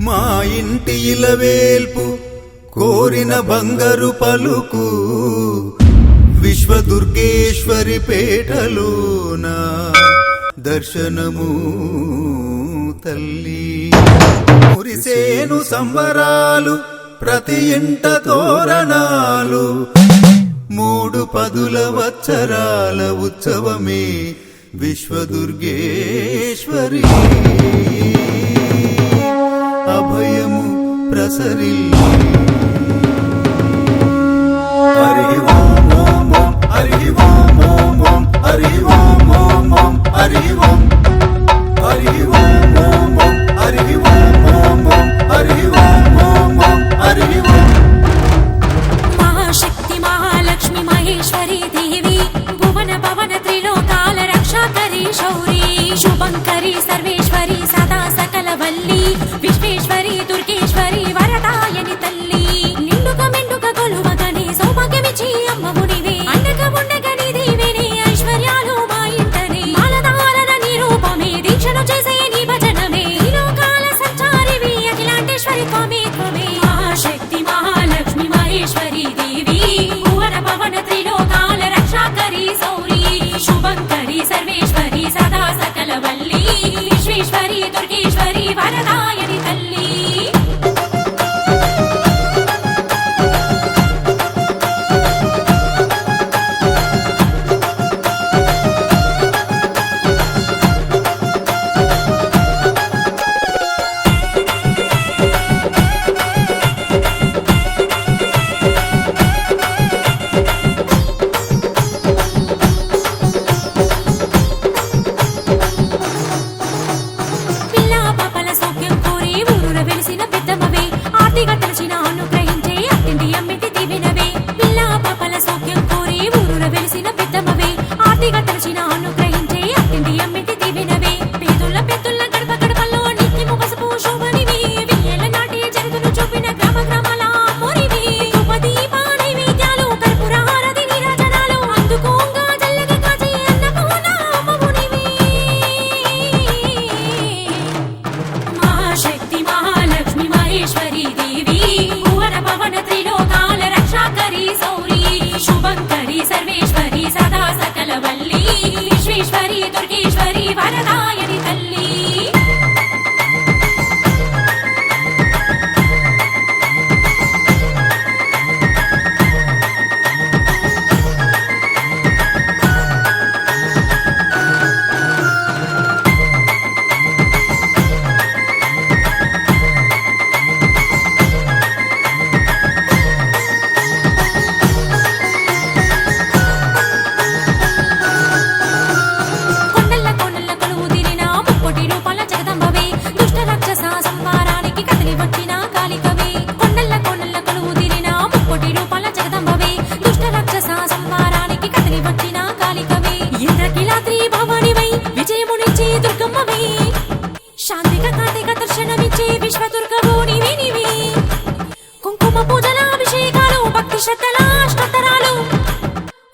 మా ఇంటి ఇలవేల్పు కోరిన బంగారు పలుకు విశ్వదుర్గేశ్వరి పేటలోన దర్శనము తల్లి. మురిసేను సంబరాలు ప్రతి ఇంట తోరణాలు, మూడు పదుల వత్సరాల ఉత్సవమే విశ్వదుర్గేశ్వరి. అభయము ప్రసరిల్లి హరి ఓం ఓం ఓం హరి ఓం ఓం ఓం హరి ఓం ఓం ఓం హరి ఓం హరి ఓం ఓం ఓం హరి ఓం ఓం ఓం హరి ఓం ఓం ఓం హరి ఓం. మహాశక్తి మహాలక్ష్మి మహేశ్వరి దేవి భువన భవన త్రిలోకాల రక్షాకరి శౌరి శుభంకరి సర్వేశ్వరి సదా సకల వల్లి విశ్వేశ్వరి దుర్గేశ్వరి వరదాయని తల్లి. నిండుక మెండుక కొలువగని సౌభాగ్యమిచ్చి అమ్మవు నీవే, అండగా ఉండగని దీవెని ఐశ్వర్యాలు మా ఇంటనే. మాలధారణ నిరూపమే దీక్షను చేసే నీ భజనమే, త్రిలోకాల సంచారివి అఖిలాండేశ్వరి త్వమే త్వమే. మహాశక్తి మహాలక్ష్మి మహేశ్వరి దేవి భువన భవన త్రిలోకాల రక్షాకరి శౌరి శుభంకరి సర్వేశ్వరి సదా సకల వల్లి విశ్వేశ్వరి దుర్గేశ్వరి వరదాయని తల్లి. సర్వేశ్వరి సదా సకల వల్లి విశ్వేశ్వరి దుర్గేశ్వరి వరదాయని తల్లి. శాంతిగా కాంతిగా దర్శనమిచ్చే విశ్వదుర్గవు నీవే నీవే. కుంకుమ పూజల అభిషేకాలు భక్తి శ్రద్ధల అష్టోత్తరాలు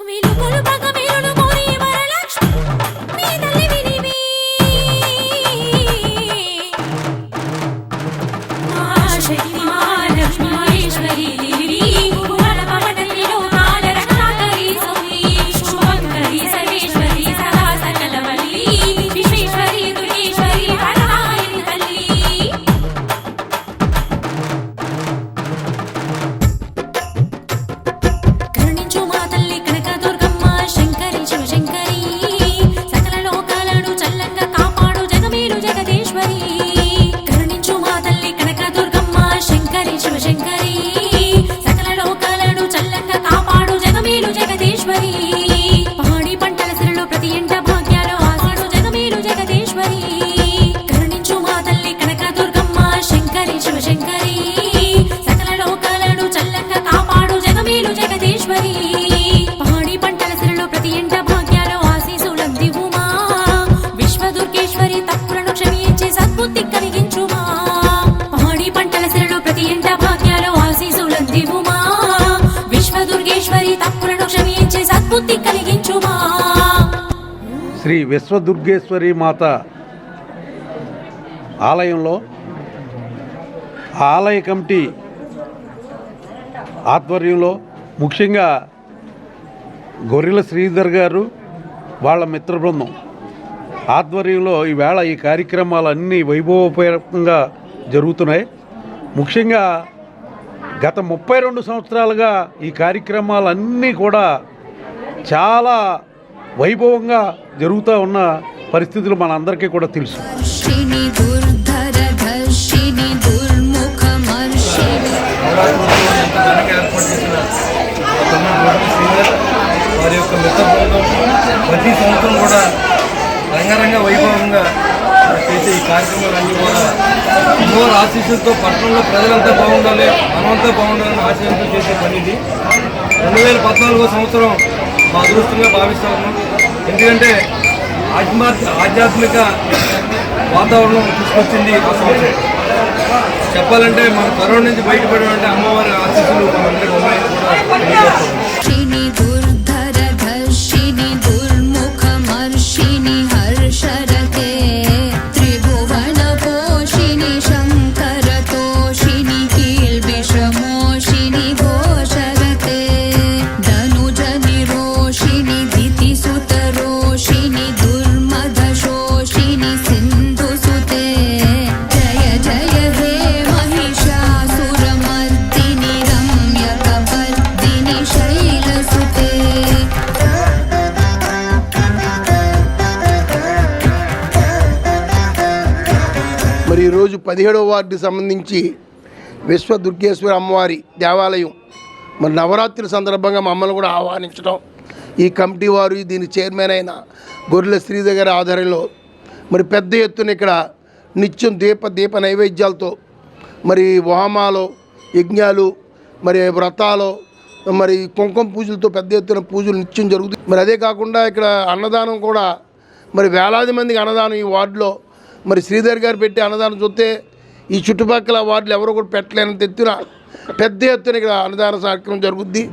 వేలుకొలు పగ వేలును కోరి వరలక్ష్మి మీ తల్లివి నీవే. మహాశక్తి మహాలక్ష్మి మహేశ్వరి దేవి భువన భవన త్రిలోకాల రక్షాకరి శౌరి శుభంకరి సర్వేశ్వరి సదా సకల వల్లి విశ్వేశ్వరి దుర్గేశ్వరి వరదాయని తల్లి. కరుణించు మా తల్లి కనకదుర్గమ్మ శంకరి శివశంకరి సకల లోకాలను చల్లంగా కాపాడు జగమేలు జగదీశ్వరి. కరుణించు మా తల్లి కనకదుర్గమ్మ శంకరి శివశంకరి సకల లోకాలను చల్లంగా కాపాడు జగమేలు జగదీశ్వరి. పాడి పంటల సిరలో ప్రతి ఎంట భాగ్యాలు ఆశీడు జగమేలు జగదీశ్వరి. కరుణించు మా తల్లి కనకదుర్గమ్మ శంకరి శివశంకరి సకల లోకాలను చల్లంగా కాపాడు జగమేలు జగదీశ్వరి. పాడి పంటల సిరలో ప్రతి ఎంట భాగ్యాలు ఆశీసులందివుమా విశ్వదుర్గేశ్వరి తప్పులను క్షమించి సద్బుద్ధి కలిగించుమా. పాడి పంటల సిరలో ప్రతి ఎంట భాగ్యాలు ఆశీసులందివుమా విశ్వదుర్గేశ్వరి తప్పులను క్షమించి సద్బుద్ధి కలిగించుమా. శ్రీ విశ్వదుర్గేశ్వరి మాత ఆలయంలో ఆలయ కమిటీ ఆధ్వర్యంలో ముఖ్యంగా గొర్రెల శ్రీధర్ గారు వాళ్ళ మిత్ర బృందం ఆధ్వర్యంలో ఈవేళ ఈ కార్యక్రమాలన్నీ వైభవపేతంగా జరుగుతున్నాయి. ముఖ్యంగా గత 32 సంవత్సరాలుగా ఈ కార్యక్రమాలన్నీ కూడా చాలా వైభవంగా జరుగుతూ ఉన్న పరిస్థితులు మనందరికీ కూడా తెలుసు. వారి యొక్క మిత్ర బృందం ప్రతి సంవత్సరం కూడా రంగరంగ వైభవంగా చేసే ఈ కార్యక్రమాలన్నీ కూడా అమ్మవారి ఆశీస్సులతో పట్టణంలో ప్రజలంతా బాగుండాలి, మనమంతా బాగుండాలని ఆశయంతో చేసే పని ఇది. 2014 సంవత్సరం మా అదృష్టంగా భావిస్తా ఉన్నాం. ఎందుకంటే ఆధ్యాత్మిక వాతావరణం తీసుకొచ్చింది ఆ సంవత్సరం. చెప్పాలంటే మన కరోనా నుంచి బయటపడాలంటే అమ్మవారి ఆశీస్సులు మనందరికీ ఉన్నాయని కూడా తెలియజేస్తాం. మరి ఈరోజు 17వ వార్డు సంబంధించి విశ్వ దుర్గేశ్వరి అమ్మవారి దేవాలయం మరి నవరాత్రి సందర్భంగా మమ్మల్ని కూడా ఆహ్వానించడం, ఈ కమిటీ వారు దీని చైర్మన్ అయిన గొర్రెల శ్రీధర్ గారి ఆధ్వర్యంలో మరి పెద్ద ఎత్తున ఇక్కడ నిత్యం దీప నైవేద్యాలతో మరి హోమాలు, యజ్ఞాలు, మరి వ్రతాలు, మరి కుంకుమ పూజలతో పెద్ద ఎత్తున పూజలు నిత్యం జరుగుతుంది. మరి అదే కాకుండా ఇక్కడ అన్నదానం కూడా మరి వేలాది మందికి అన్నదానం ఈ వార్డులో మరి శ్రీధర్ గారు పెట్టి అన్నదానం చూస్తే ఈ చుట్టుపక్కల వార్డులు ఎవరు కూడా పెట్టలేనంత ఎత్తున పెద్ద ఎత్తున ఇక్కడ అన్నదాన కార్యక్రమం జరుగుద్ది.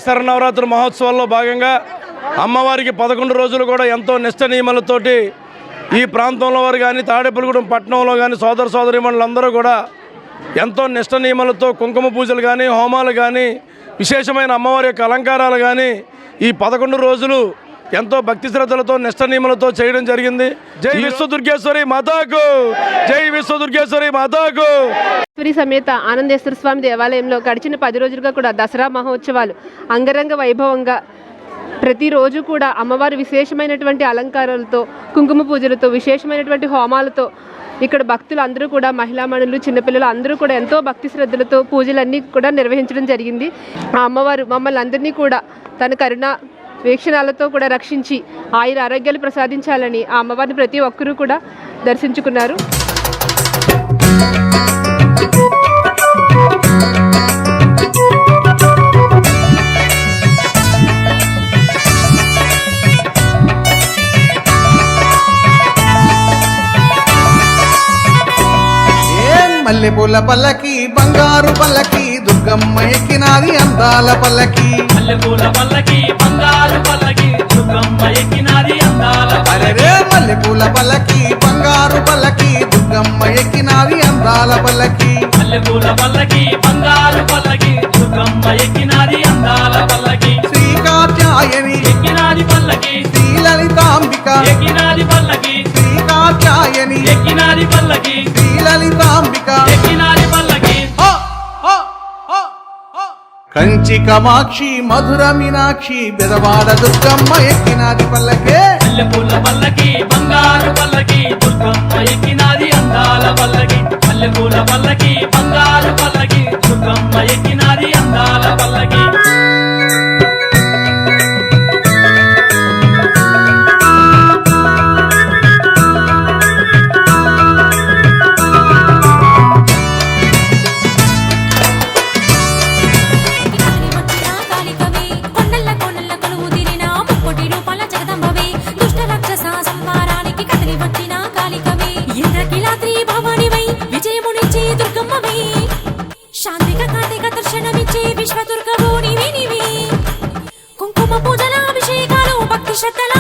శరన్నవరాత్రి మహోత్సవాల్లో భాగంగా అమ్మవారికి 11 రోజులు కూడా ఎంతో నిష్ట నియమాలతోటి ఈ ప్రాంతంలో వారు కానీ తాడేపల్లిగూడెం పట్టణంలో కానీ సోదర సోదరీమణులందరూ కూడా ఎంతో నిష్ట నియమాలతో కుంకుమ పూజలు కానీ హోమాలు కానీ విశేషమైన అమ్మవారి యొక్క అలంకారాలు కానీ ఈ 11 రోజులు ఎంతో భక్తి శ్రద్ధలతో నిష్ట నియమాలతో చేయడం జరిగింది. జై విశ్వదుర్గేశ్వరి మాతాకు, జై విశ్వదుర్గేశ్వరి మాతాకు. సమేత ఆనందేశ్వర స్వామి దేవాలయంలో గడిచిన 10 రోజులుగా కూడా దసరా మహోత్సవాలు అంగరంగ వైభవంగా ప్రతిరోజు కూడా అమ్మవారి విశేషమైనటువంటి అలంకారాలతో కుంకుమ పూజలతో విశేషమైనటువంటి హోమాలతో ఇక్కడ భక్తులు అందరూ కూడా మహిళామణులు చిన్నపిల్లలు అందరూ కూడా ఎంతో భక్తి శ్రద్ధలతో పూజలన్నీ కూడా నిర్వహించడం జరిగింది. ఆ అమ్మవారు మమ్మల్ని అందరినీ కూడా తన కరుణ వీక్షణాలతో కూడా రక్షించి ఆయుర ఆరోగ్యాలు ప్రసాదించాలని ఆ అమ్మవారిని ప్రతి ఒక్కరూ కూడా దర్శించుకున్నారు. మల్లెపూల పల్లకి బంగారు పల్లకి దుర్గమ్మ ఎక్కినాది అందాల పల్లకి. మల్లెపూల పల్లకి బంగారు పల్లకి దుర్గమ్మ ఎక్కినాది అందాల అరే మల్లెపూల పల్లకి బంగారు పల్లకి దుర్గమ్మ ఎక్కినాది అందాల పల్లకి. మల్లెపూల పల్లకి బంగారు పల్లకి దుర్గమ్మ ఎక్కినాది అందాల పల్లకి. శ్రీ కాత్యాయని ఎక్కినాది పల్లకి శ్రీ లలితాంబిక ఎక్కినాది పల్లకి. శ్రీ కాత్యాయని ఎక్కినాది పల్లకి శ్రీ లలితాంబిక ఎక్కినాది పల్లకి. కంచి కామాక్షి మధుర మీనాక్షి బెదవాడ దుర్గమ్మ ఎక్కినాది పల్లకే. మల్లెపూల పల్లకి బంగారు పల్లకి దుర్గమ్మ ఎక్కినాది అందాల పల్లకి. మల్లెపూల పల్లకి బంగారు పల్లకి దుర్గమ్మ ఎక్కినాది అందాల పల్లకి. కుంకుమ పూజల అభిషేకాలు భక్తి శ్రద్ధల